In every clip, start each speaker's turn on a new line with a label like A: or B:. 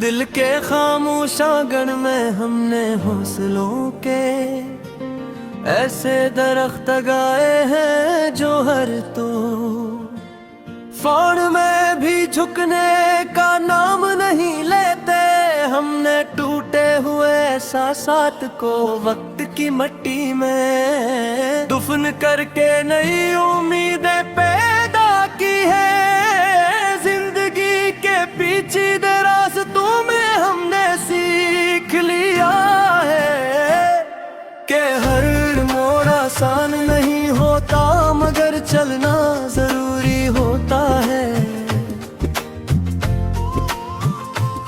A: दिल के खामोश आंगन में हमने हौसलों के ऐसे दरख्त लगाए हैं जो हर तो फाड़ में भी झुकने का नाम नहीं लेते। हमने टूटे हुए एहसासात को वक्त की मिट्टी में दफन करके नई उम्मीदें पैदा की है। जिंदगी के पीछे रास्तों में हमने सीख लिया है कि हर मोड़ आसान नहीं होता, मगर चलना जरूरी होता है।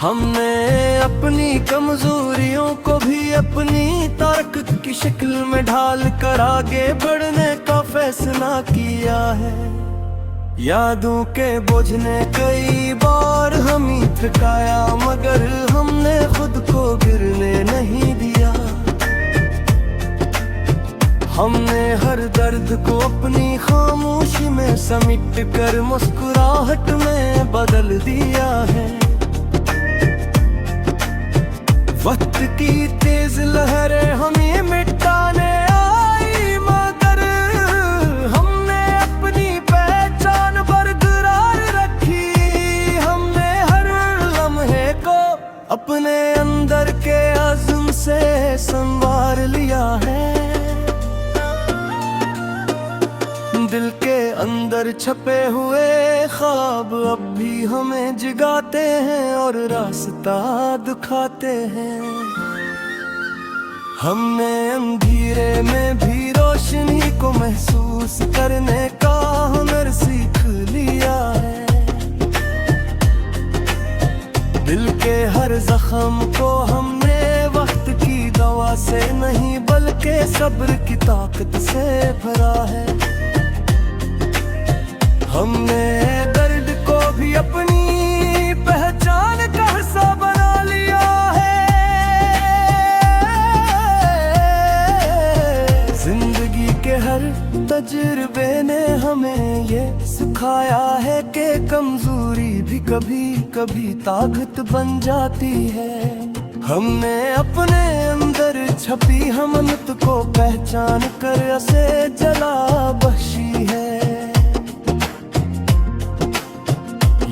A: हमने अपनी कमजोरियों को भी अपनी ताकत की शक्ल में ढाल कर आगे बढ़ने का फैसला किया है। यादों के बोझ ने कई बार हमें थकाया, मगर हमने खुद को गिरने नहीं दिया। हमने हर दर्द को अपनी खामोशी में समेट कर मुस्कुराहट में बदल दिया है। वक्त की तेज लहरें हमें मिटाने आई, मगर हमने अपनी पहचान बरकरार रखी। हमने हर लम्हे को अपने अंदर के अज़्म से संवार लिया है। दिल के अंदर छपे हुए ख्वाब अब भी हमें जगाते हैं और रास्ता दिखाते हैं। हमने अंधेरे में भी रोशनी को महसूस करने का हुनर सीख लिया है। दिल के हर जख्म को हमने वक्त की दवा से नहीं बल्कि सब्र की ताकत से भरा है। हमने दर्द को भी अपनी पहचान का हिस्सा बना लिया है। जिंदगी के हर तजुर्बे ने हमें ये सिखाया है कि कमजोरी भी कभी कभी ताकत बन जाती है। हमने अपने अंदर छपी हमत को पहचान कर उसे जला बख्शी है।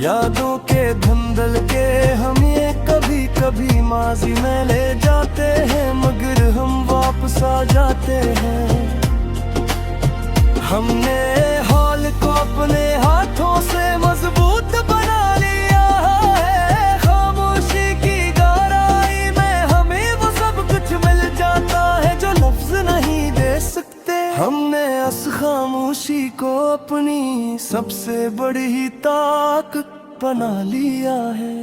A: यादों के धंधल के हमें कभी कभी माजी में ले जाते हैं, मगर हम वापस आ जाते हैं। हमने हाल को अपने हाथों से मजबूत बना लिया है। खामोशी की गहराई में हमें वो सब कुछ मिल जाता है जो लफ्ज नहीं दे सकते। हमने उस खामोशी को अपनी सबसे बड़ी ताकत बना लिया है।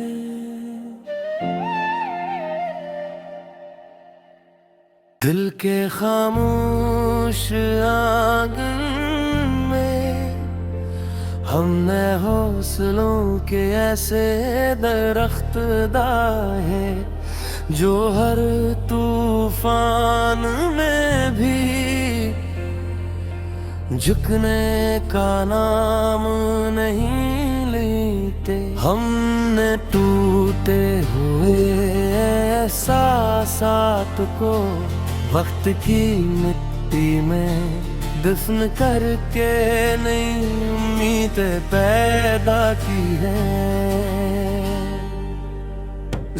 A: दिल के खामोश आंगन में हमने हौसलों के ऐसे दरख्त लगाए जो हर तूफान में भी झुकने का नाम नहीं लेते। हमने टूटे हुए एहसासात को वक्त की मिट्टी में दफन करके नई उम्मीदें पैदा की है।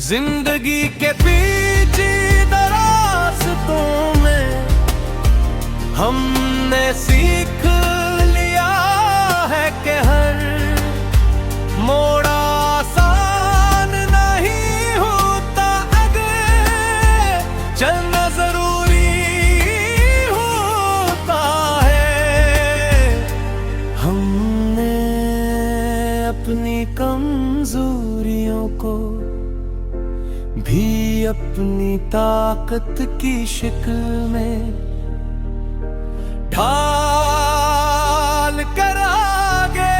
A: जिंदगी के पीछे रास्तों में हमने सीख लिया है कि हर मोड़ आसान नहीं होता, अगर चलना जरूरी होता है। हमने अपनी कमजोरियों को भी अपनी ताकत की शक्ल में ढाल कर आगे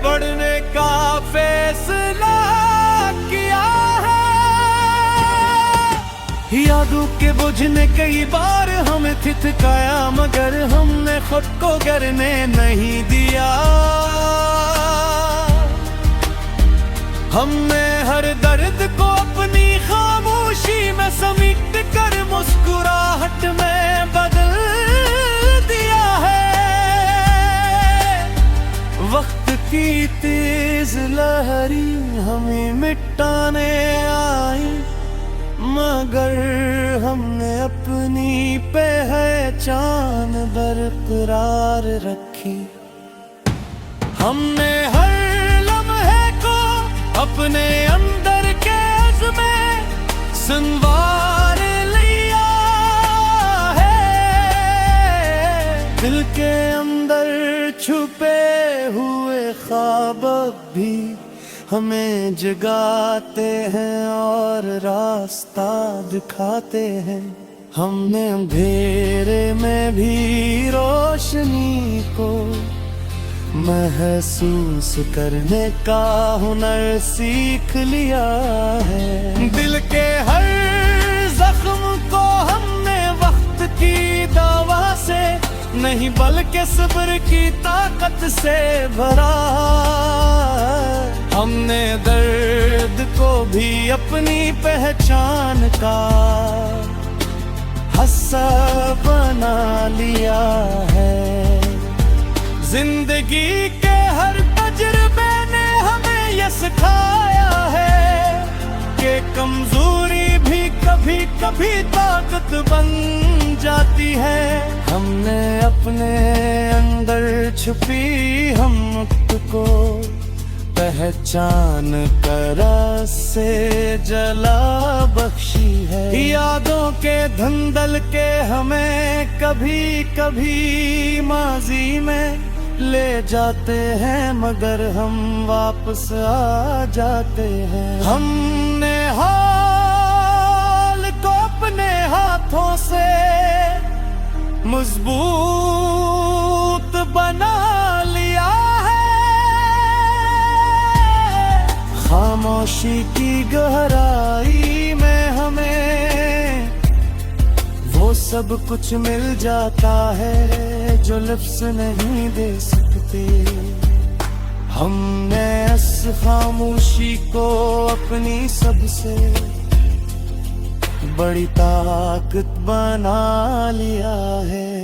A: बढ़ने का फैसला किया है। यादों के बोझ ने कई बार हमें थितकाया, मगर हमने खुद को गिरने नहीं दिया। हमने हर दर्द को अपनी खामोशी में समेट कर मुस्कुराहट में बदल दिया है। वक्त की तेज लहरी हमें मिटाने आई, मगर हमने अपनी पहचान बरकरार रखी। हमने हर लम्हे को अपने अंदर के में संवार लिया है। दिल के अंदर छुपे हुए ख्वाब भी हमें जगाते हैं और रास्ता दिखाते हैं। हमने अंधेरे में भी रोशनी को महसूस करने का हुनर सीख लिया है। दिल के हर जख्म को हमने वक्त की दवा से नहीं बल्कि सब्र की ताकत से भरा। हमने दर्द को भी अपनी पहचान का हिस्सा बना लिया है। जिंदगी के हर तजुर्बे ने हमें ये सिखाया है कि कमजोरी भी कभी कभी ताकत बन जाती है। हमने अपने अंदर छुपी हिम्मत को पहचान कर से जला बख्शी है। यादों के धंधल के हमें कभी कभी माजी में ले जाते हैं, मगर हम वापस आ जाते हैं। हमने हाल को अपने हाथों से मजबूत बना लिया है। खामोशी की गहराई में हमें वो सब कुछ मिल जाता है जो लफ्ज़ नहीं दे सकते। हमने इस खामोशी को अपनी सबसे बड़ी ताकत बना लिया है।